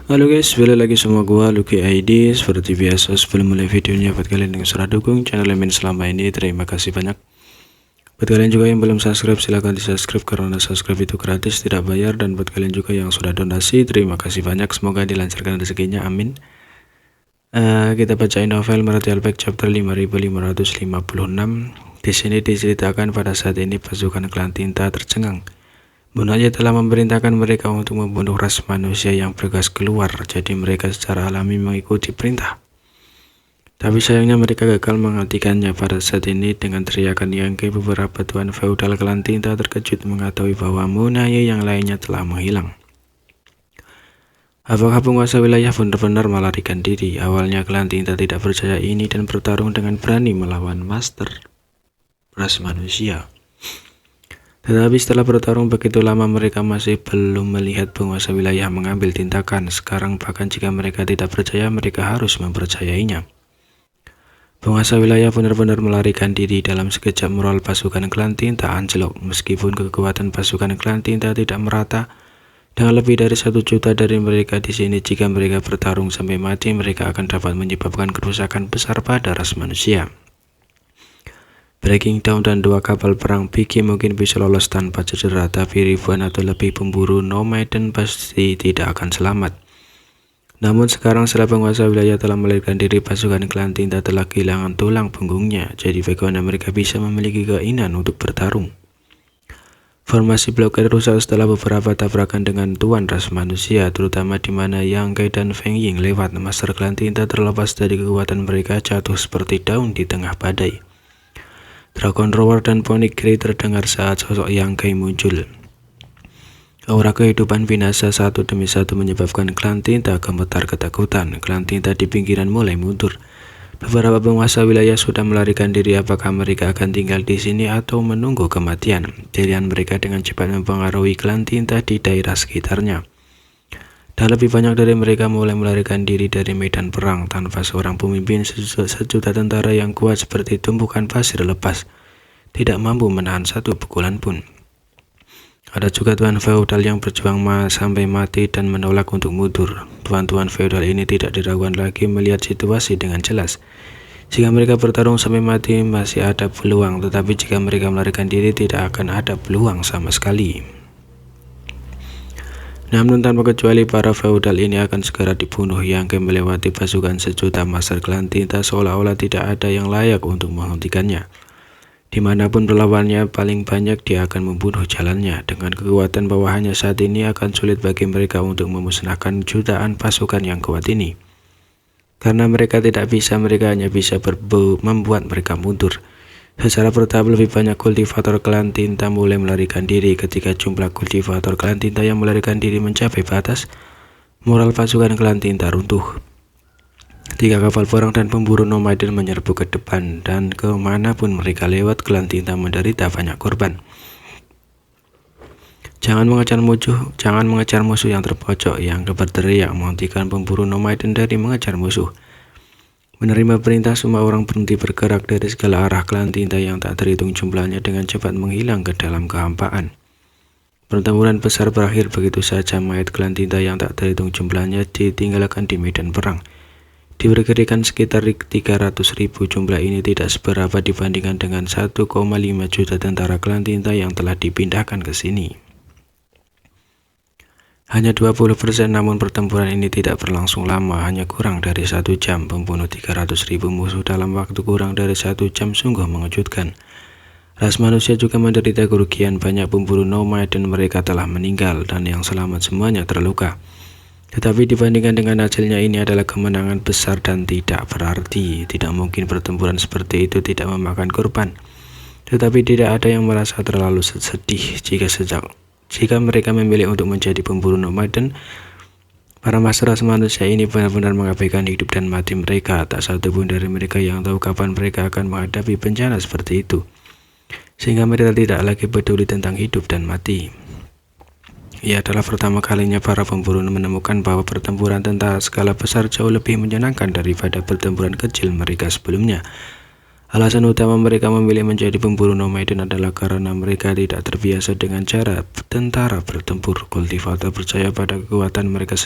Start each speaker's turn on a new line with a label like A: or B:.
A: Halo guys, balik lagi sama gua Lucky ID. Seperti biasa, sebelum mulai videonya buat kalian yang sudah dukung channel Emin selama ini, terima kasih banyak. Buat kalian juga yang belum subscribe, silahkan di subscribe karena subscribe itu gratis, tidak bayar. Dan buat kalian juga yang sudah donasi, terima kasih banyak. Semoga dilancarkan rezekinya, amin. Kita bacain novel Merat Alpek chapter 5556. Di sini diceritakan pada saat ini pasukan klan Tinta tercengang. Bunaya telah memerintahkan mereka untuk membunuh ras manusia yang bergas keluar, jadi mereka secara alami mengikuti perintah. Tapi sayangnya mereka gagal menghentikannya. Pada saat ini dengan teriakan Yangke, beberapa tuan feudal klan Tinta terkejut mengetahui bahwa Bunaya yang lainnya telah menghilang. Apakah penguasa wilayah benar-benar melarikan diri? Awalnya klan Tinta tidak percaya ini dan bertarung dengan berani melawan master ras manusia. Tetapi setelah bertarung begitu lama, mereka masih belum melihat penguasa wilayah mengambil tindakan. Sekarang bahkan jika mereka tidak percaya, mereka harus mempercayainya. Penguasa wilayah benar-benar melarikan diri. Dalam sekejap moral pasukan klan Tinta anjlok. Meskipun kekuatan pasukan klan Tinta tidak merata, dengan lebih dari 1 juta dari mereka di sini, jika mereka bertarung sampai mati, mereka akan dapat menyebabkan kerusakan besar pada ras manusia. Breaking Dawn dan 2 kapal perang Viking mungkin bisa lolos tanpa cedera, tapi ribuan atau lebih pemburu Nomaden pasti tidak akan selamat. Namun sekarang setelah penguasa wilayah telah melarikan diri, pasukan klan Tinta telah kehilangan tulang punggungnya. Jadi bagaimana mereka bisa memiliki keinginan untuk bertarung? Formasi blokade rusak setelah beberapa tabrakan dengan tuan ras manusia, terutama di mana Yang Kai dan Feng Ying lewat. Master klan Tinta terlepas dari kekuatan mereka, jatuh seperti daun di tengah badai. Dragon Roar dan Pony Grey terdengar saat sosok Yang Kai muncul. Aura kehidupan binasa satu demi satu menyebabkan klan Tinta gemetar ketakutan. Klan Tinta di pinggiran mulai mundur. Beberapa penguasa wilayah sudah melarikan diri. Apakah mereka akan tinggal di sini atau menunggu kematian? Pilihan mereka dengan cepat mempengaruhi klan Tinta di daerah sekitarnya. Dan lebih banyak dari mereka mulai melarikan diri dari medan perang. Tanpa seorang pemimpin, sejuta tentara yang kuat seperti tumpukan pasir lepas tidak mampu menahan satu pukulan pun. Ada juga tuan feodal yang berjuang sampai mati dan menolak untuk mundur. Tuan-tuan feodal ini tidak diragukan lagi melihat situasi dengan jelas. Jika mereka bertarung sampai mati masih ada peluang, tetapi jika mereka melarikan diri tidak akan ada peluang sama sekali. Namun tanpa kecuali para feodal ini akan segera dibunuh. Yang Kai melewati pasukan sejuta master klan Tinta seolah-olah tidak ada yang layak untuk menghentikannya. Dimanapun berlawannya paling banyak, dia akan membunuh jalannya. Dengan kekuatan bawahannya saat ini akan sulit bagi mereka untuk memusnahkan jutaan pasukan yang kuat ini. Karena mereka tidak bisa, mereka hanya bisa membuat mereka mundur. Secara bertahap lebih banyak kultivator klan Tinta mulai melarikan diri. Ketika jumlah kultivator klan Tinta yang melarikan diri mencapai batas, moral pasukan klan Tinta runtuh. 3 kapal perang dan pemburu Nomaden menyerbu ke depan, dan kemanapun mereka lewat, klan Tinta menderita banyak korban. Jangan mengejar musuh yang terpojok. Yang berteriak menghentikan pemburu Nomaden dari mengejar musuh. Menerima perintah, semua orang berhenti bergerak dari segala arah. Klan Tinta yang tak terhitung jumlahnya dengan cepat menghilang ke dalam kehampaan. Pertempuran besar berakhir begitu saja. Mayat klan Tinta yang tak terhitung jumlahnya ditinggalkan di medan perang. Diperkirakan sekitar 300.000. Jumlah ini tidak seberapa dibandingkan dengan 1,5 juta tentara klan Tinta yang telah dipindahkan ke sini. Hanya 20%, namun pertempuran ini tidak berlangsung lama, hanya kurang dari 1 jam. Membunuh 300.000 musuh dalam waktu kurang dari 1 jam sungguh mengejutkan. Ras manusia juga menderita kerugian. Banyak pemburu Nomaden mereka telah meninggal dan yang selamat semuanya terluka. Tetapi dibandingkan dengan hasilnya, ini adalah kemenangan besar dan tidak berarti. Tidak mungkin pertempuran seperti itu tidak memakan korban. Tetapi tidak ada yang merasa terlalu sedih jika mereka memilih untuk menjadi pemburu Nomaden. Para master ras manusia ini benar-benar mengabaikan hidup dan mati mereka. Tak satu pun dari mereka yang tahu kapan mereka akan menghadapi bencana seperti itu, sehingga mereka tidak lagi peduli tentang hidup dan mati. Ia adalah pertama kalinya para pemburu menemukan bahwa pertempuran tentara skala besar jauh lebih menyenangkan daripada pertempuran kecil mereka sebelumnya. Alasan utama mereka memilih menjadi pemburu Nomaden adalah karena mereka tidak terbiasa dengan cara tentara bertempur. Kultivator percaya pada kekuatan mereka sendiri.